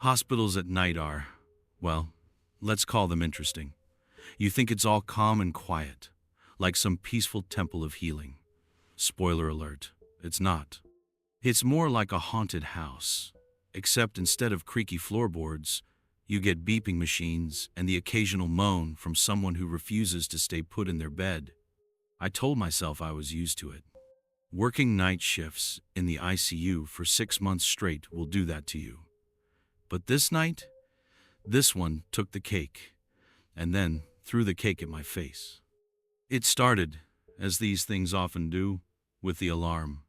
Hospitals at night are, well, let's call them interesting. You think it's all calm and quiet, like some peaceful temple of healing. Spoiler alert, it's not. It's more like a haunted house, except instead of creaky floorboards, you get beeping machines and the occasional moan from someone who refuses to stay put in their bed. I told myself I was used to it. Working night shifts in the ICU for 6 months straight will do that to you. But this night, this one took the cake, and then threw the cake at my face. It started, as these things often do, with the alarm.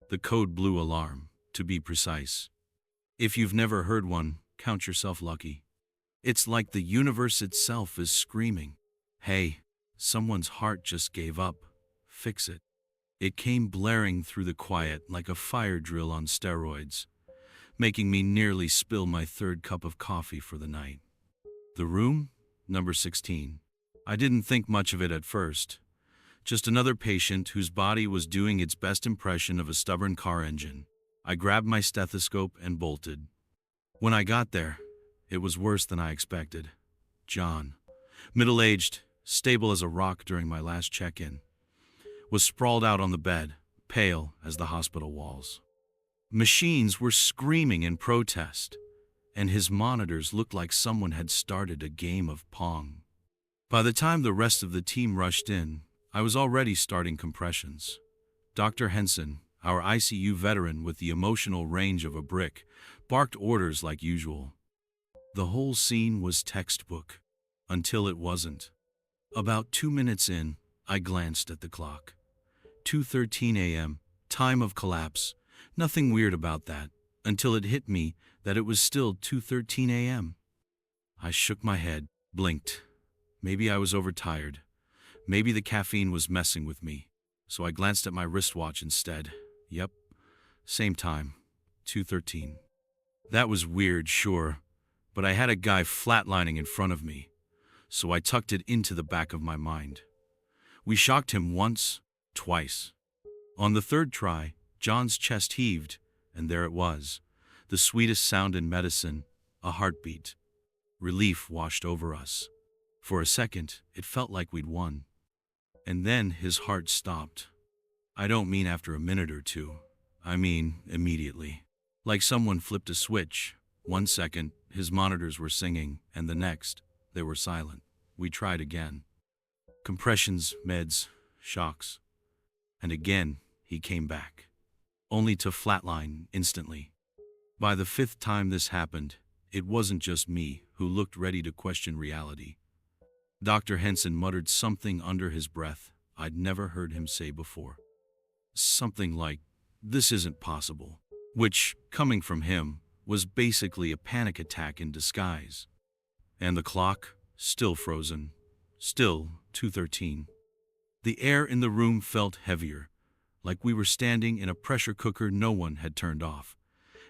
The code blue alarm, to be precise. If you've never heard one, count yourself lucky. It's like the universe itself is screaming, "Hey, someone's heart just gave up. Fix it." It came blaring through the quiet like a fire drill on steroids, making me nearly spill my third cup of coffee for the night. The room? Number 16. I didn't think much of it at first. Just another patient whose body was doing its best impression of a stubborn car engine. I grabbed my stethoscope and bolted. When I got there, it was worse than I expected. John, middle-aged, stable as a rock during my last check-in, was sprawled out on the bed, pale as the hospital walls. Machines were screaming in protest, and his monitors looked like someone had started a game of Pong. By the time the rest of the team rushed in, I was already starting compressions. Dr. Henson, our ICU veteran with the emotional range of a brick, barked orders like usual. The whole scene was textbook, until it wasn't. About 2 minutes in, I glanced at the clock. 2:13 a.m., time of collapse. Nothing weird about that, until it hit me that it was still 2:13 a.m. I shook my head, blinked. Maybe I was overtired. Maybe the caffeine was messing with me. So I glanced at my wristwatch instead. Yep, same time, 2:13. That was weird, sure, but I had a guy flatlining in front of me, so I tucked it into the back of my mind. We shocked him once, twice. On the third try, John's chest heaved, and there it was, the sweetest sound in medicine, a heartbeat. Relief washed over us. For a second, it felt like we'd won. And then his heart stopped. I don't mean after a minute or two. I mean immediately. Like someone flipped a switch. 1 second, his monitors were singing, and the next, they were silent. We tried again. Compressions, meds, shocks. And again, he came back. Only to flatline instantly. By the 5th time this happened, it wasn't just me who looked ready to question reality. Dr. Henson muttered something under his breath I'd never heard him say before. Something like, "This isn't possible," which, coming from him, was basically a panic attack in disguise. And the clock, still frozen, still 2:13. The air in the room felt heavier, like we were standing in a pressure cooker no one had turned off,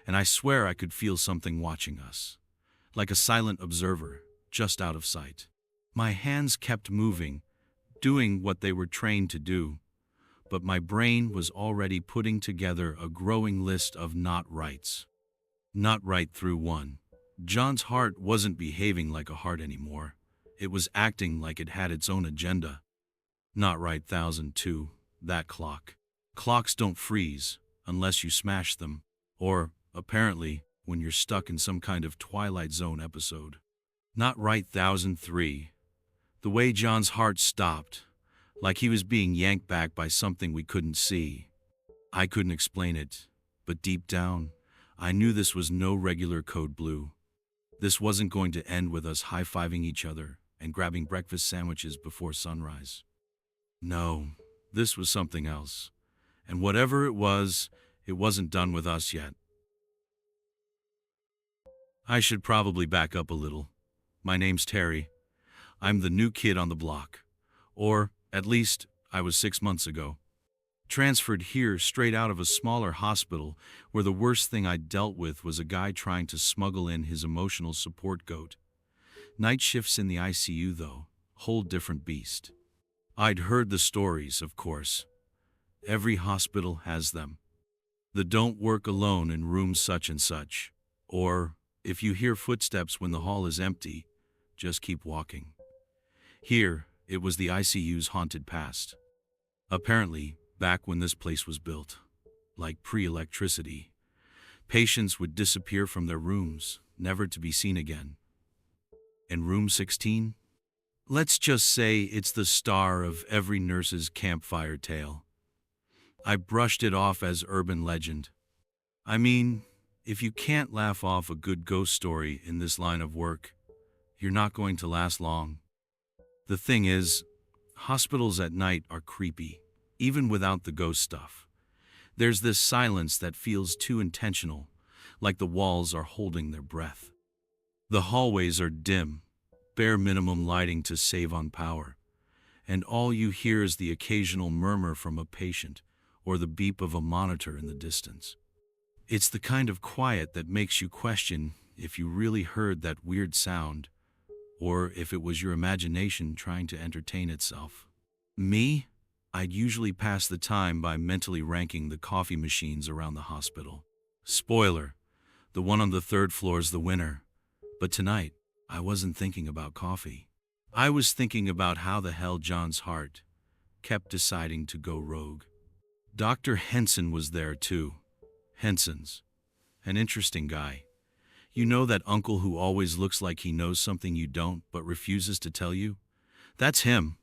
and I swear I could feel something watching us, like a silent observer, just out of sight. My hands kept moving, doing what they were trained to do, but my brain was already putting together a growing list of not rights. Not right through 1. John's heart wasn't behaving like a heart anymore. It was acting like it had its own agenda. Not right 1002, that clock. Clocks don't freeze unless you smash them, or, apparently, when you're stuck in some kind of Twilight Zone episode. Not right 1003. The way John's heart stopped, like he was being yanked back by something we couldn't see. I couldn't explain it, but deep down, I knew this was no regular code blue. This wasn't going to end with us high-fiving each other and grabbing breakfast sandwiches before sunrise. No, this was something else. And whatever it wasn't done with us yet. I should probably back up a little. My name's Terry. I'm the new kid on the block. Or, at least, I was 6 months ago. Transferred here straight out of a smaller hospital where the worst thing I'd dealt with was a guy trying to smuggle in his emotional support goat. Night shifts in the ICU, though, whole different beast. I'd heard the stories, of course. Every hospital has them. The don't work alone in room such and such. Or, If you hear footsteps when the hall is empty, just keep walking. Here, it was the ICU's haunted past. Apparently, back when this place was built, like pre-electricity, patients would disappear from their rooms, never to be seen again. And room 16? Let's just say it's the star of every nurse's campfire tale. I brushed it off as urban legend. I mean, if you can't laugh off a good ghost story in this line of work, you're not going to last long. The thing is, hospitals at night are creepy, even without the ghost stuff. There's this silence that feels too intentional, like the walls are holding their breath. The hallways are dim, bare minimum lighting to save on power, and all you hear is the occasional murmur from a patient or the beep of a monitor in the distance. It's the kind of quiet that makes you question if you really heard that weird sound, or if it was your imagination trying to entertain itself. Me? I'd usually pass the time by mentally ranking the coffee machines around the hospital. Spoiler, the one on the third floor's the winner. But tonight, I wasn't thinking about coffee. I was thinking about how the hell John's heart kept deciding to go rogue. Dr. Henson was there too. Henson's an interesting guy. You know that uncle who always looks like he knows something you don't but refuses to tell you? That's him.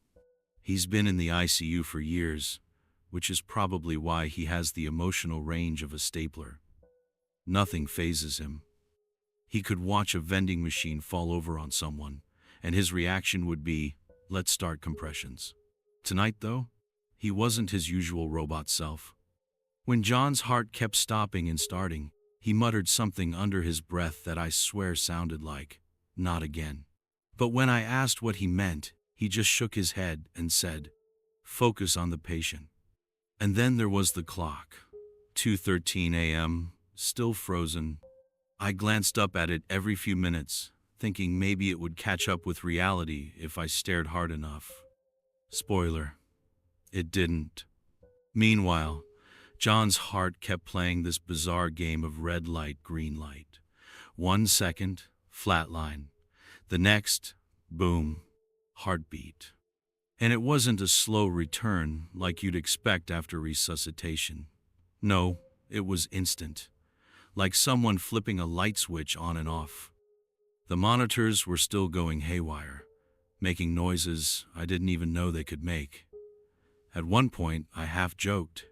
He's been in the ICU for years, which is probably why he has the emotional range of a stapler. Nothing phases him. He could watch a vending machine fall over on someone, and his reaction would be, "Let's start compressions." Tonight, though, he wasn't his usual robot self. When John's heart kept stopping and starting, he muttered something under his breath that I swear sounded like, "Not again." But when I asked what he meant, he just shook his head and said, "Focus on the patient." And then there was the clock. 2:13 a.m., still frozen. I glanced up at it every few minutes, thinking maybe it would catch up with reality if I stared hard enough. Spoiler, it didn't. Meanwhile, John's heart kept playing this bizarre game of red light, green light. 1 second, flatline. The next, boom, heartbeat. And it wasn't a slow return like you'd expect after resuscitation. No, it was instant, like someone flipping a light switch on and off. The monitors were still going haywire, making noises I didn't even know they could make. At one point, I half joked,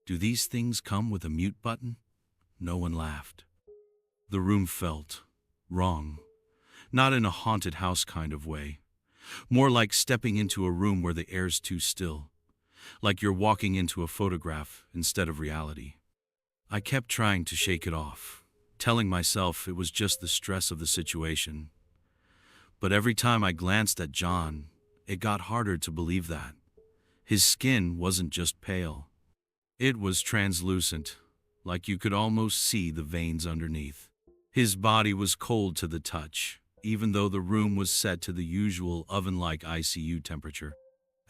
"Do these things come with a mute button?" No one laughed. The room felt wrong, not in a haunted house kind of way. More like stepping into a room where the air's too still, like you're walking into a photograph instead of reality. I kept trying to shake it off, telling myself it was just the stress of the situation. But every time I glanced at John, it got harder to believe that. His skin wasn't just pale. It was translucent, like you could almost see the veins underneath. His body was cold to the touch, even though the room was set to the usual oven-like ICU temperature.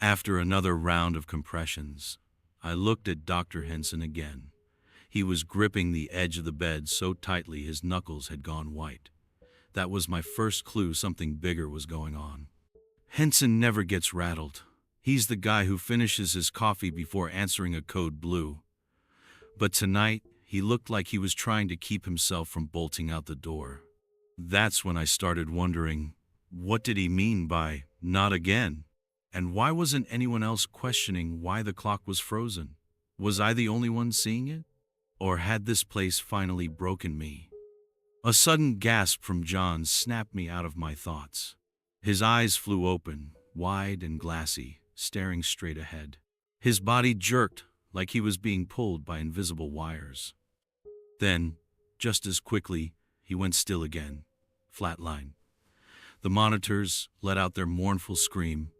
After another round of compressions, I looked at Dr. Henson again. He was gripping the edge of the bed so tightly his knuckles had gone white. That was my first clue something bigger was going on. Henson never gets rattled. He's the guy who finishes his coffee before answering a code blue. But tonight, he looked like he was trying to keep himself from bolting out the door. That's when I started wondering, what did he mean by "not again"? And why wasn't anyone else questioning why the clock was frozen? Was I the only one seeing it? Or had this place finally broken me? A sudden gasp from John snapped me out of my thoughts. His eyes flew open, wide and glassy, staring straight ahead. His body jerked like he was being pulled by invisible wires. Then, just as quickly, he went still again, flatline. The monitors let out their mournful scream,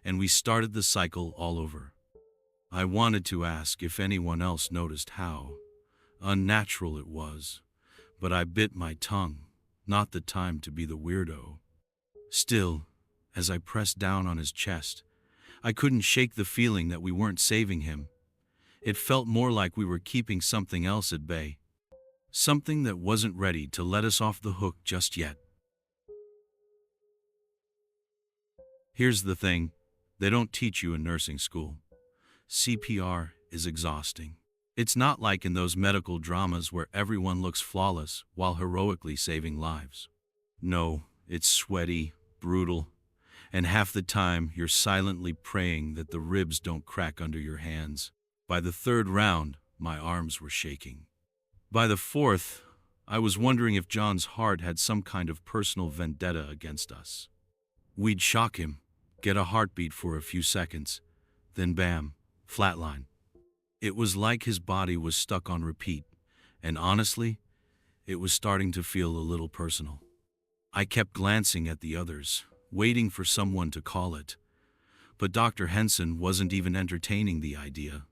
and we started the cycle all over. I wanted to ask if anyone else noticed how unnatural it was, but I bit my tongue, not the time to be the weirdo. Still, as I pressed down on his chest, I couldn't shake the feeling that we weren't saving him. It felt more like we were keeping something else at bay. Something that wasn't ready to let us off the hook just yet. Here's the thing, they don't teach you in nursing school. CPR is exhausting. It's not like in those medical dramas where everyone looks flawless while heroically saving lives. No, it's sweaty, brutal, and half the time you're silently praying that the ribs don't crack under your hands. By the third round, my arms were shaking. By the fourth, I was wondering if John's heart had some kind of personal vendetta against us. We'd shock him, get a heartbeat for a few seconds, then bam, flatline. It was like his body was stuck on repeat, and honestly, it was starting to feel a little personal. I kept glancing at the others, waiting for someone to call it, but Dr. Henson wasn't even entertaining the idea.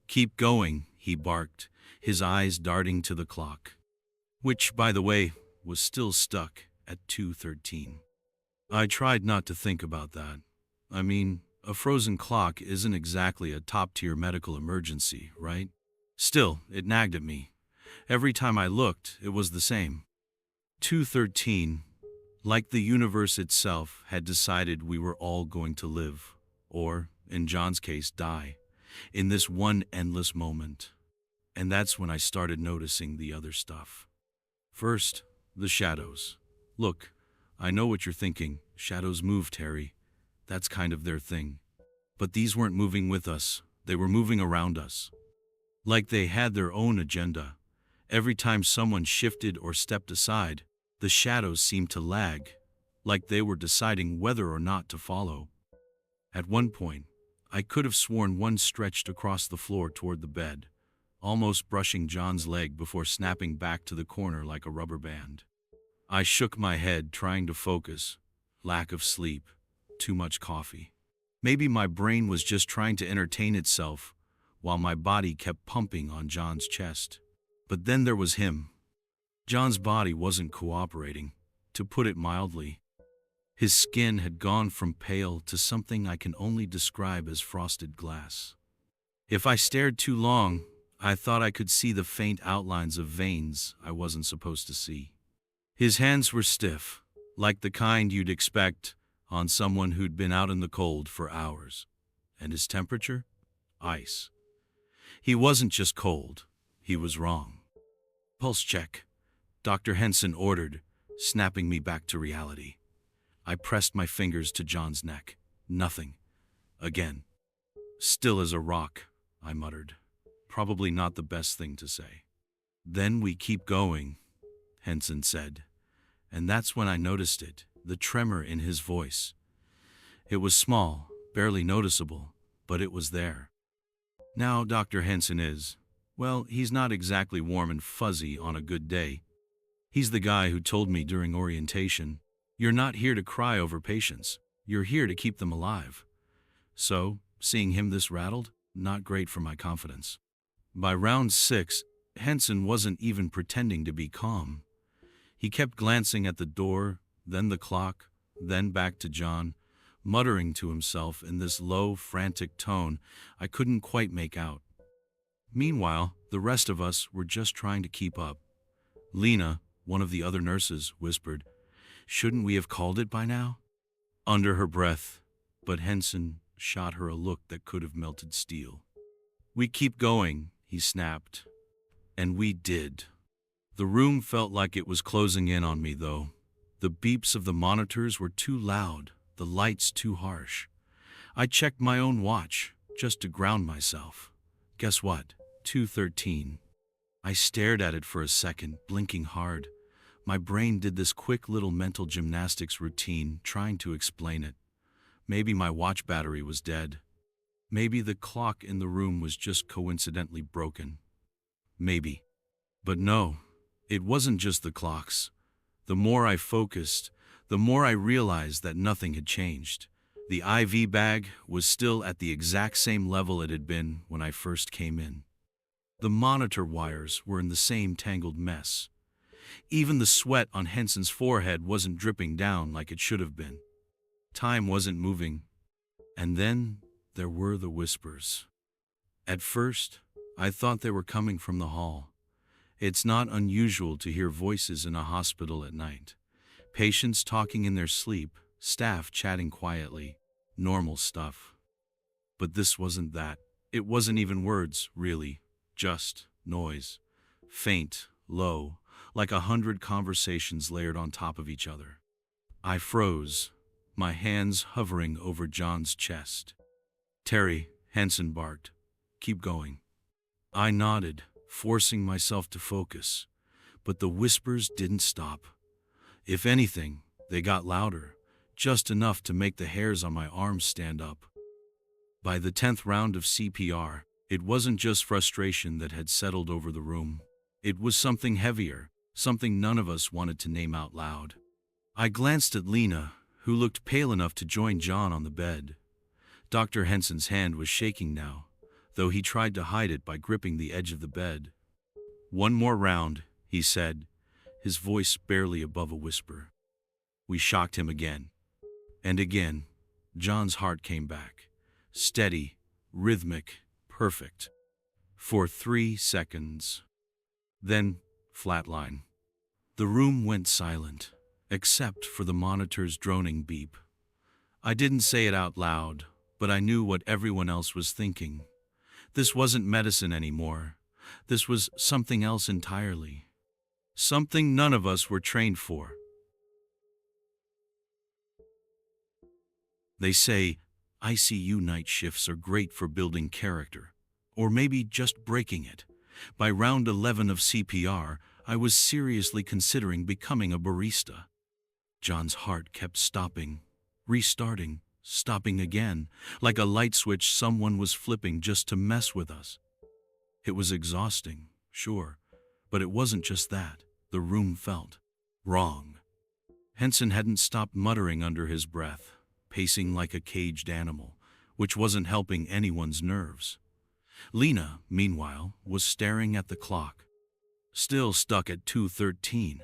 "Keep going," he barked, his eyes darting to the clock, which, by the way, was still stuck at 2:13. I tried not to think about that. I mean, a frozen clock isn't exactly a top-tier medical emergency, right? Still, it nagged at me. Every time I looked, it was the same. 2:13, like the universe itself had decided we were all going to live, or, in John's case, die, in this one endless moment. And that's when I started noticing the other stuff. First, the shadows. Look, I know what you're thinking. Shadows move, Terry. That's kind of their thing. But these weren't moving with us. They were moving around us. Like they had their own agenda. Every time someone shifted or stepped aside, the shadows seemed to lag, like they were deciding whether or not to follow. At one point, I could have sworn one stretched across the floor toward the bed, almost brushing John's leg before snapping back to the corner like a rubber band. I shook my head, trying to focus. Lack of sleep, too much coffee. Maybe my brain was just trying to entertain itself while my body kept pumping on John's chest. But then there was him. John's body wasn't cooperating, to put it mildly. His skin had gone from pale to something I can only describe as frosted glass. If I stared too long, I thought I could see the faint outlines of veins I wasn't supposed to see. His hands were stiff, like the kind you'd expect on someone who'd been out in the cold for hours. And his temperature? Ice. He wasn't just cold, he was wrong. "Pulse check," Dr. Henson ordered, snapping me back to reality. I pressed my fingers to John's neck. Nothing. Again. "Still as a rock," I muttered. Probably not the best thing to say. "Then we keep going," Henson said. And that's when I noticed it, the tremor in his voice. It was small, barely noticeable, but it was there. Now Dr. Henson is, well, he's not exactly warm and fuzzy on a good day. He's the guy who told me during orientation, "You're not here to cry over patients, you're here to keep them alive." So, seeing him this rattled, not great for my confidence. By round 6, Henson wasn't even pretending to be calm. He kept glancing at the door, then the clock, then back to John, muttering to himself in this low, frantic tone I couldn't quite make out. Meanwhile, the rest of us were just trying to keep up. Lena, one of the other nurses, whispered, "Shouldn't we have called it by now?" Under her breath, but Henson shot her a look that could have melted steel. "We keep going," he snapped. And we did. The room felt like it was closing in on me, though. The beeps of the monitors were too loud, the lights too harsh. I checked my own watch, just to ground myself. Guess what? 2:13. I stared at it for a second, blinking hard. My brain did this quick little mental gymnastics routine, trying to explain it. Maybe my watch battery was dead. Maybe the clock in the room was just coincidentally broken. Maybe. But no, it wasn't just the clocks. The more I focused, the more I realized that nothing had changed. The IV bag was still at the exact same level it had been when I first came in. The monitor wires were in the same tangled mess. Even the sweat on Henson's forehead wasn't dripping down like it should have been. Time wasn't moving. And then there were the whispers. At first, I thought they were coming from the hall. It's not unusual to hear voices in a hospital at night. Patients talking in their sleep, staff chatting quietly. Normal stuff. But this wasn't that. It wasn't even words, really. Just noise. Faint, low, like 100 conversations layered on top of each other. I froze, my hands hovering over John's chest. "Terry," Henson barked. "Keep going." I nodded, forcing myself to focus. But the whispers didn't stop. If anything, they got louder, just enough to make the hairs on my arms stand up. By the 10th round of CPR, it wasn't just frustration that had settled over the room. It was something heavier, something none of us wanted to name out loud. I glanced at Lena, who looked pale enough to join John on the bed. Dr. Henson's hand was shaking now, though he tried to hide it by gripping the edge of the bed. "One more round," he said, his voice barely above a whisper. We shocked him again. And again, John's heart came back. Steady, rhythmic, perfect. For 3 seconds. Then, flatline. The room went silent, except for the monitor's droning beep. I didn't say it out loud, but I knew what everyone else was thinking. This wasn't medicine anymore. This was something else entirely. Something none of us were trained for. They say ICU night shifts are great for building character, or maybe just breaking it. By round 11 of CPR, I was seriously considering becoming a barista. John's heart kept stopping, restarting, stopping again, like a light switch someone was flipping just to mess with us. It was exhausting, sure, but it wasn't just that. The room felt wrong. Henson hadn't stopped muttering under his breath, pacing like a caged animal, which wasn't helping anyone's nerves. Lena, meanwhile, was staring at the clock, still stuck at 2:13,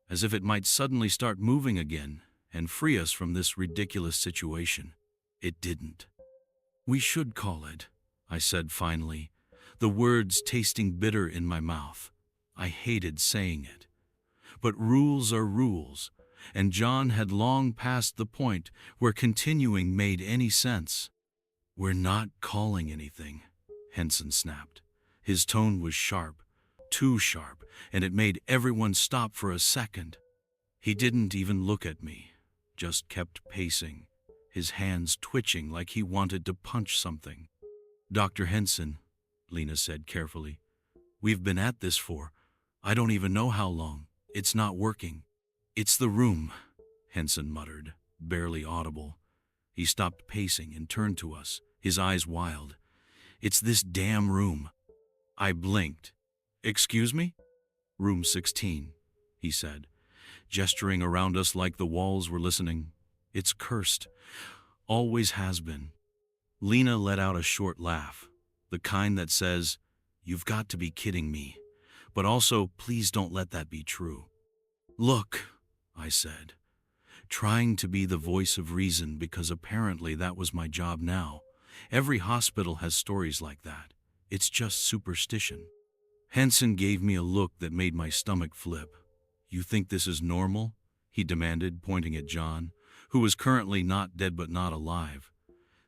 as if it might suddenly start moving again and free us from this ridiculous situation. It didn't. "We should call it," I said finally, the words tasting bitter in my mouth. I hated saying it. But rules are rules, and John had long passed the point where continuing made any sense. "We're not calling anything," Henson snapped. His tone was sharp, too sharp, and it made everyone stop for a second. He didn't even look at me, just kept pacing, his hands twitching like he wanted to punch something. "Dr. Henson," Lena said carefully, "we've been at this for, I don't even know how long. It's not working." "It's the room," Henson muttered, barely audible. He stopped pacing and turned to us, his eyes wild. "It's this damn room." I blinked. "Excuse me?" "Room 16, he said, gesturing around us like the walls were listening. "It's cursed. Always has been." Lena let out a short laugh, the kind that says, "You've got to be kidding me, but also please don't let that be true." "Look," I said, trying to be the voice of reason because apparently that was my job now. Every hospital has stories like that. It's just superstition. Henson gave me a look that made my stomach flip. "You think this is normal?" he demanded, pointing at John, who was currently not dead but not alive.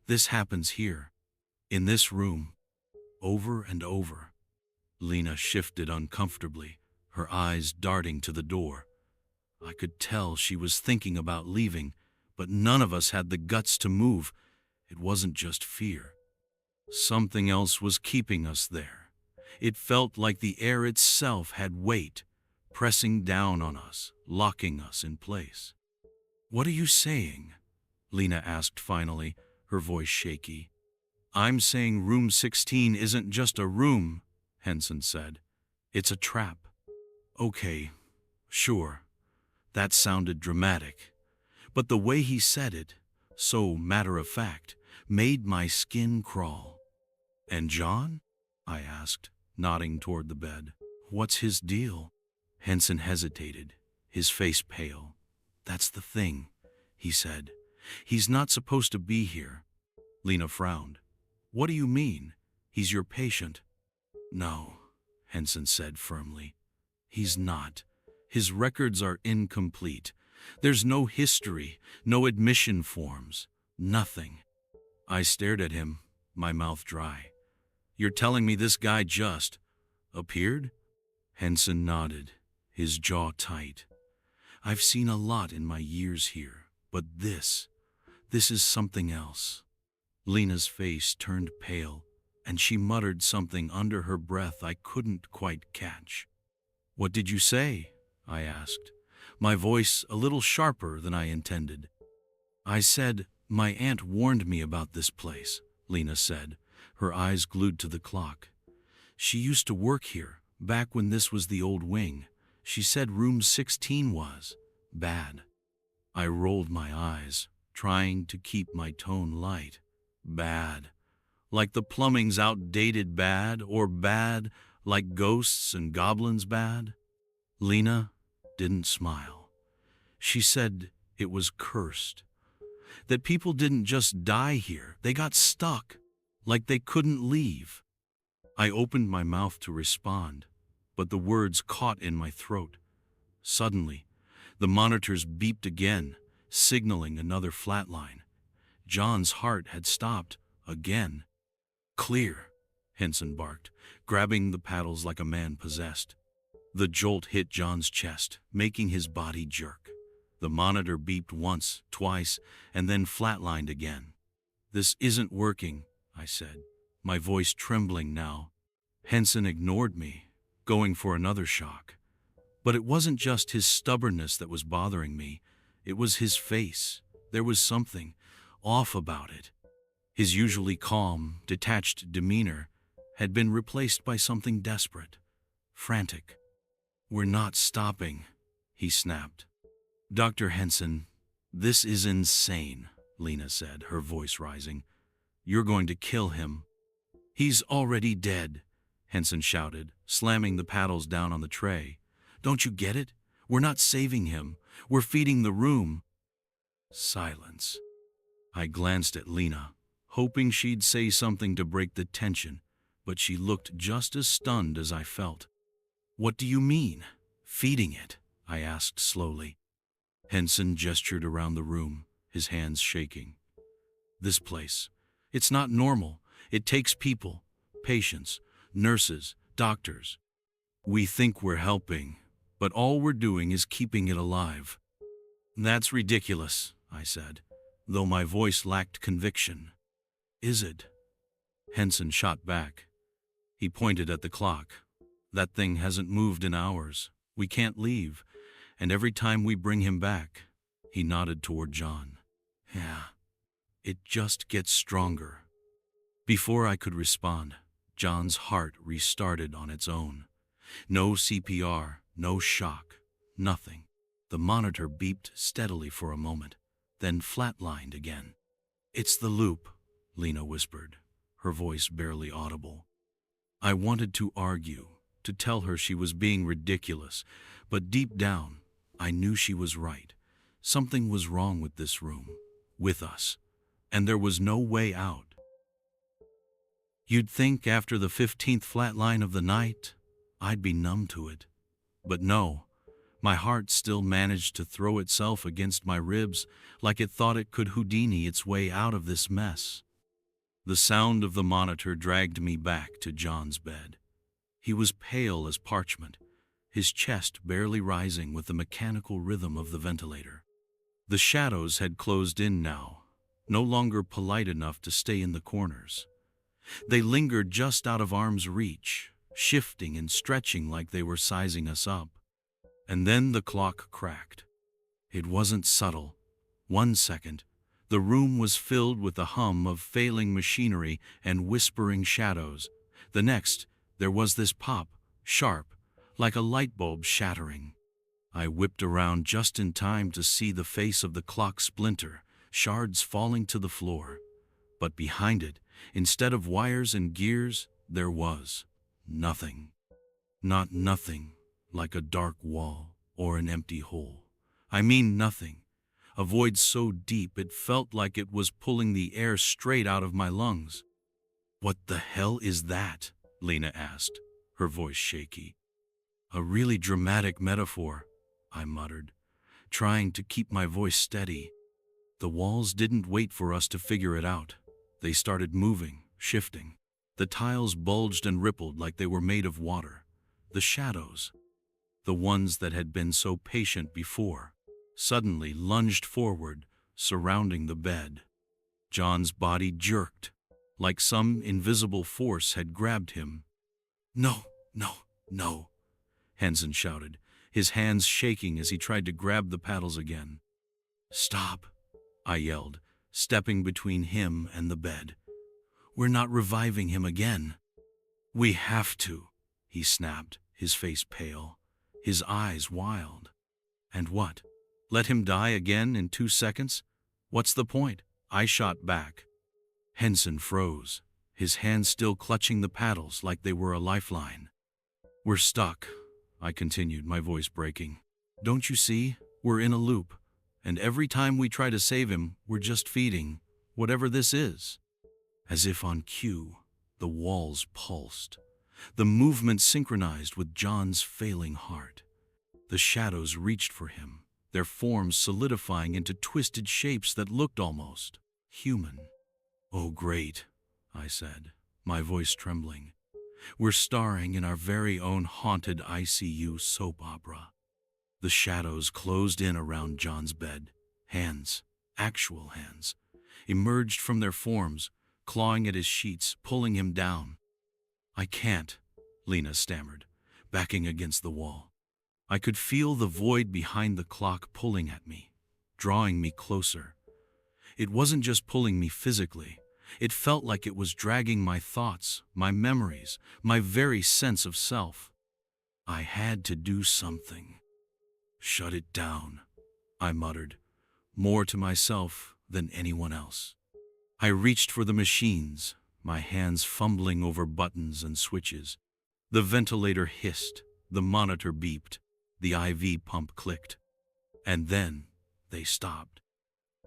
"This happens here, in this room, over and over." Lena shifted uncomfortably, her eyes darting to the door. I could tell she was thinking about leaving, but none of us had the guts to move. It wasn't just fear. Something else was keeping us there. It felt like the air itself had weight, pressing down on us, locking us in place. "What are you saying?" Lena asked finally, her voice shaky. "I'm saying room 16 isn't just a room," Henson said. "It's a trap." "Okay, sure." That sounded dramatic, but the way he said it, so matter-of-fact, made my skin crawl. "And John?" I asked, nodding toward the bed. "What's his deal?" Henson hesitated, his face pale. "That's the thing," he said. "He's not supposed to be here." Lena frowned. "What do you mean? He's your patient." "No," Henson said firmly. He's not. His records are incomplete. There's no history, no admission forms, nothing. I stared at him, my mouth dry. You're telling me this guy just appeared? Henson nodded, his jaw tight. I've seen a lot in my years here, but this is something else. Lena's face turned pale, and she muttered something under her breath I couldn't quite catch. What did you say? I asked, my voice a little sharper than I intended. I said, my aunt warned me about this place, Lena said, her eyes glued to the clock. She used to work here, back when this was the old wing. She said room 16 was bad. I rolled my eyes, trying to keep my tone light. Bad. Like the plumbing's outdated bad, or bad like ghosts and goblins bad? Lena didn't smile. She said it was cursed. That people didn't just die here, they got stuck, like they couldn't leave. I opened my mouth to respond, but the words caught in my throat. Suddenly, the monitors beeped again, signaling another flatline. John's heart had stopped again. Clear, Henson barked, grabbing the paddles like a man possessed. The jolt hit John's chest, making his body jerk. The monitor beeped once, twice, and then flatlined again. This isn't working, I said, my voice trembling now. Henson ignored me, going for another shock. But it wasn't just his stubbornness that was bothering me. It was his face. There was something off about it. His usually calm, detached demeanor had been replaced by something desperate, frantic. We're not stopping, he snapped. Dr. Henson, this is insane, Lena said, her voice rising. You're going to kill him. He's already dead, Henson shouted, slamming the paddles down on the tray. Don't you get it? We're not saving him. We're feeding the room. Silence. I glanced at Lena, hoping she'd say something to break the tension, but she looked just as stunned as I felt. What do you mean, feeding it? I asked slowly. Henson gestured around the room, his hands shaking. This place, it's not normal. It takes people, patients, nurses, doctors. We think we're helping, but all we're doing is keeping it alive. That's ridiculous, I said, though my voice lacked conviction. Is it? Henson shot back. He pointed at the clock. That thing hasn't moved in hours. We can't leave. And every time we bring him back, he nodded toward John. Yeah, it just gets stronger. Before I could respond, John's heart restarted on its own. No CPR, no shock, nothing. The monitor beeped steadily for a moment, then flatlined again. It's the loop, Lena whispered, her voice barely audible. I wanted to argue, to tell her she was being ridiculous, but deep down, I knew she was right. Something was wrong with this room, with us, and there was no way out. You'd think after the 15th flatline of the night, I'd be numb to it. But no, my heart still managed to throw itself against my ribs like it thought it could Houdini its way out of this mess. The sound of the monitor dragged me back to John's bed. He was pale as parchment, his chest barely rising with the mechanical rhythm of the ventilator. The shadows had closed in now, no longer polite enough to stay in the corners. They lingered just out of arm's reach, shifting and stretching like they were sizing us up. And then the clock cracked. It wasn't subtle. 1 second, the room was filled with the hum of failing machinery and whispering shadows. The next, there was this pop, sharp, like a light bulb shattering. I whipped around just in time to see the face of the clock splinter, shards falling to the floor. But behind it, instead of wires and gears, there was nothing. Not nothing, like a dark wall or an empty hole. I mean nothing. A void so deep it felt like it was pulling the air straight out of my lungs. What the hell is that? Lena asked, her voice shaky. A really dramatic metaphor, I muttered, trying to keep my voice steady. The walls didn't wait for us to figure it out. They started moving, shifting. The tiles bulged and rippled like they were made of water. The shadows, the ones that had been so patient before, suddenly lunged forward, surrounding the bed. John's body jerked, like some invisible force had grabbed him. "No, no, no," Henson shouted, his hands shaking as he tried to grab the paddles again. "Stop," I yelled, stepping between him and the bed. "We're not reviving him again." "We have to," he snapped, his face pale, his eyes wild. "And what? Let him die again in 2 seconds? What's the point?" I shot back. Henson froze, his hands still clutching the paddles like they were a lifeline. "We're stuck," I continued, my voice breaking. "Don't you see? We're in a loop, and every time we try to save him, we're just feeding whatever this is." As if on cue, the walls pulsed. The movement synchronized with John's failing heart. The shadows reached for him, their forms solidifying into twisted shapes that looked almost human. "Oh, great," I said, my voice trembling. "We're starring in our very own haunted ICU soap opera." The shadows closed in around John's bed. Hands, actual hands, emerged from their forms, clawing at his sheets, pulling him down. "I can't," Lena stammered, backing against the wall. I could feel the void behind the clock pulling at me, drawing me closer. It wasn't just pulling me physically. It felt like it was dragging my thoughts, my memories, my very sense of self. I had to do something. "Shut it down," I muttered, more to myself than anyone else. I reached for the machines, my hands fumbling over buttons and switches. The ventilator hissed, the monitor beeped, the IV pump clicked. And then they stopped.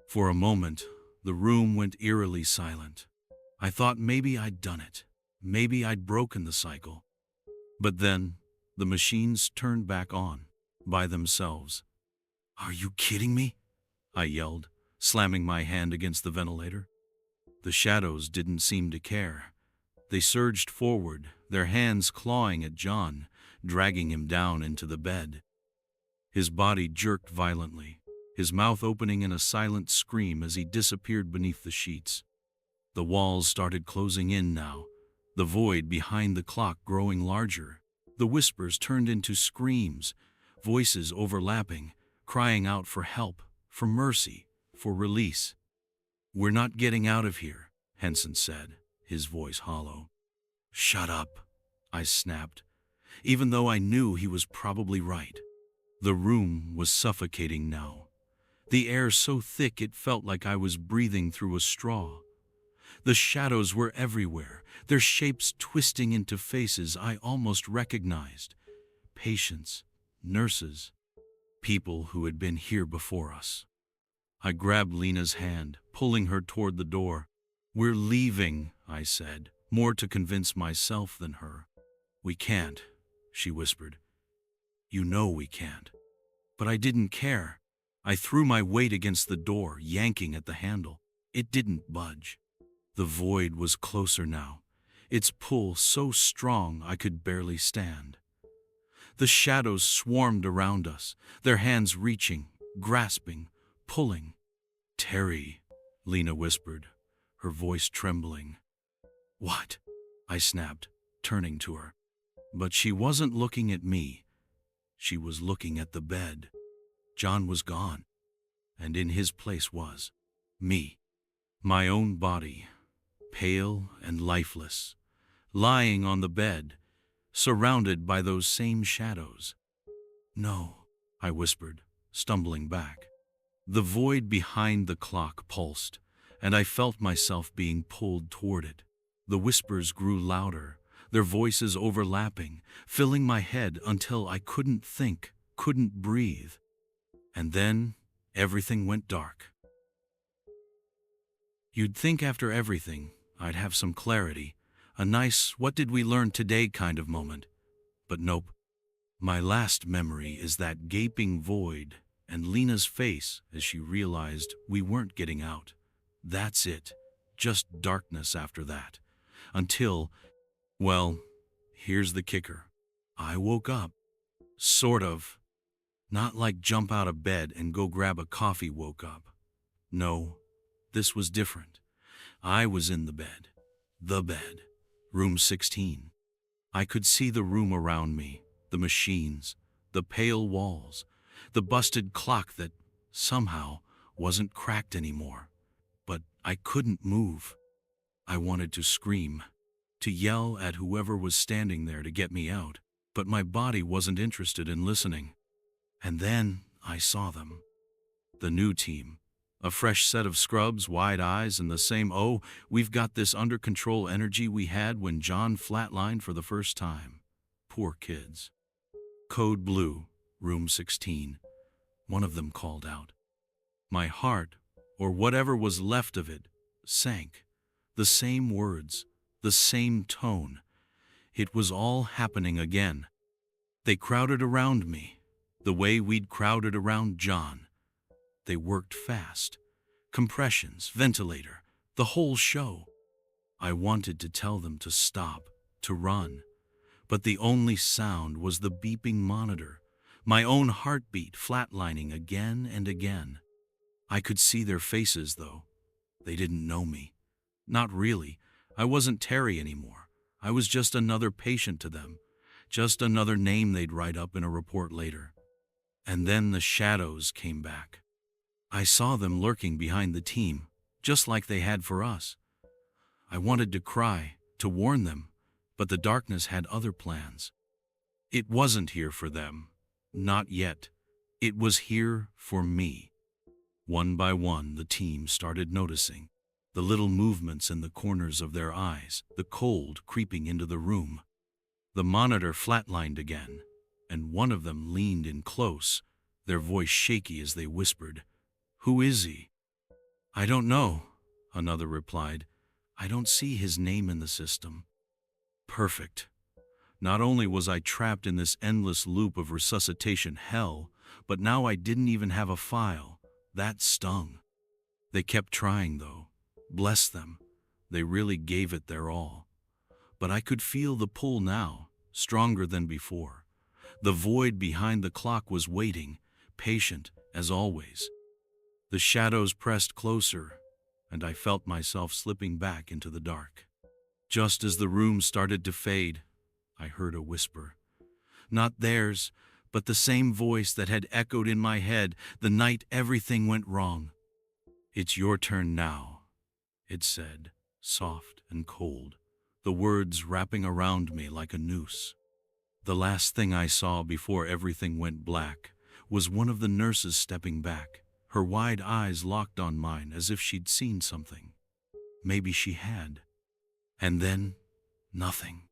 For a moment, the room went eerily silent. I thought maybe I'd done it. Maybe I'd broken the cycle. But then, the machines turned back on, by themselves. "Are you kidding me?" I yelled, slamming my hand against the ventilator. The shadows didn't seem to care. They surged forward, their hands clawing at John, dragging him down into the bed. His body jerked violently, his mouth opening in a silent scream as he disappeared beneath the sheets. The walls started closing in now, the void behind the clock growing larger. The whispers turned into screams, voices overlapping, crying out for help, for mercy, for release. "We're not getting out of here," Henson said, his voice hollow. "Shut up," I snapped, even though I knew he was probably right. The room was suffocating now, the air so thick it felt like I was breathing through a straw. The shadows were everywhere, their shapes twisting into faces I almost recognized. Patients, nurses, people who had been here before us. I grabbed Lena's hand, pulling her toward the door. "We're leaving," I said, more to convince myself than her. "We can't," she whispered. "You know we can't." But I didn't care. I threw my weight against the door, yanking at the handle. It didn't budge. The void was closer now, its pull so strong I could barely stand. The shadows swarmed around us, their hands reaching, grasping, pulling. "Terry," Lena whispered, her voice trembling. "What?" I snapped, turning to her. But she wasn't looking at me. She was looking at the bed. John was gone, and in his place was me, my own body, pale and lifeless, lying on the bed, surrounded by those same shadows. "No," I whispered, stumbling back. The void behind the clock pulsed, and I felt myself being pulled toward it. The whispers grew louder, their voices overlapping, filling my head until I couldn't think, couldn't breathe. And then, everything went dark. You'd think after everything, I'd have some clarity, a nice "what did we learn today" kind of moment. But nope. My last memory is that gaping void and Lena's face as she realized we weren't getting out. That's it. Just darkness after that. Until, well, here's the kicker. I woke up. Sort of. Not like jump out of bed and go grab a coffee woke up. No, this was different. I was in the bed. The bed. Room 16. I could see the room around me, the machines, the pale walls, the busted clock that, somehow, wasn't cracked anymore. But I couldn't move. I wanted to scream, to yell at whoever was standing there to get me out, but my body wasn't interested in listening. And then I saw them. The new team. A fresh set of scrubs, wide eyes, and the same, oh, we've got this under control energy we had when John flatlined for the first time. Poor kids. Code Blue, Room 16. One of them called out. My heart, or whatever was left of it, sank. The same words, the same tone. It was all happening again. They crowded around me, the way we'd crowded around John. They worked fast. Compressions, ventilator, the whole show. I wanted to tell them to stop, to run. But the only sound was the beeping monitor, my own heartbeat flatlining again and again. I could see their faces, though. They didn't know me. Not really. I wasn't Terry anymore. I was just another patient to them. Just another name they'd write up in a report later. And then the shadows came back. I saw them lurking behind the team, just like they had for us. I wanted to cry, to warn them, but the darkness had other plans. It wasn't here for them. Not yet. It was here for me. One by one, the team started noticing. The little movements in the corners of their eyes, the cold creeping into the room. The monitor flatlined again, and one of them leaned in close, their voice shaky as they whispered, "Who is he?" "I don't know," another replied. "I don't see his name in the system." Perfect. Not only was I trapped in this endless loop of resuscitation hell, but now I didn't even have a file. That stung. They kept trying, though. Bless them. They really gave it their all. But I could feel the pull now, stronger than before. The void behind the clock was waiting, patient as always. The shadows pressed closer, and I felt myself slipping back into the dark. Just as the room started to fade, I heard a whisper. Not theirs, but the same voice that had echoed in my head the night everything went wrong. "It's your turn now," it said, soft and cold, the words wrapping around me like a noose. The last thing I saw before everything went black was one of the nurses stepping back, her wide eyes locked on mine as if she'd seen something. Maybe she had. And then, nothing.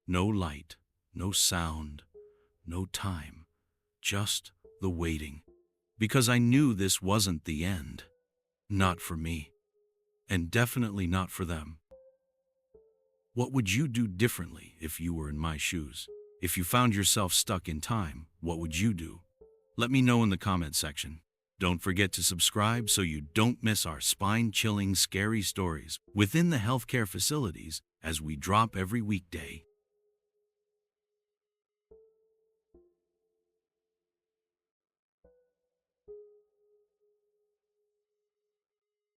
No light, no sound, no time, just the waiting. Because I knew this wasn't the end. Not for me. And definitely not for them. What would you do differently if you were in my shoes? If you found yourself stuck in time, what would you do? Let me know in the comment section. Don't forget to subscribe so you don't miss our spine-chilling scary stories within the healthcare facilities as we drop every weekday.